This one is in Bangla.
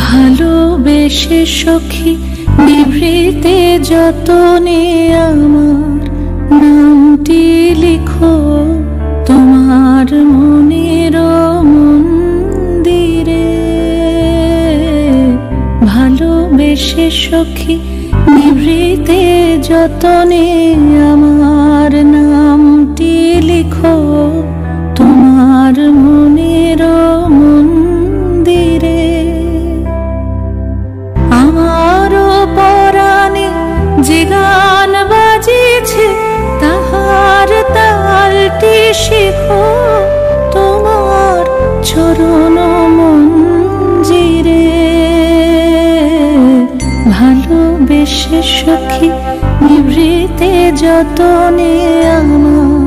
ভালোবেসে সখী নিভৃতে যতনে আমার নামটি লিখো তোমার মনের মন্দিরে। ভালোবেসে সখী নিভৃতে যতনে আমার নামটি লিখো তোমার মনের মন্দিরে। আমারও পরাণে যে গান বাজিছে তাহার তালটি শিখো তোমার চরণ মঞ্জিরে। ভালোবেসে সখী নিভৃতে যতনে আমার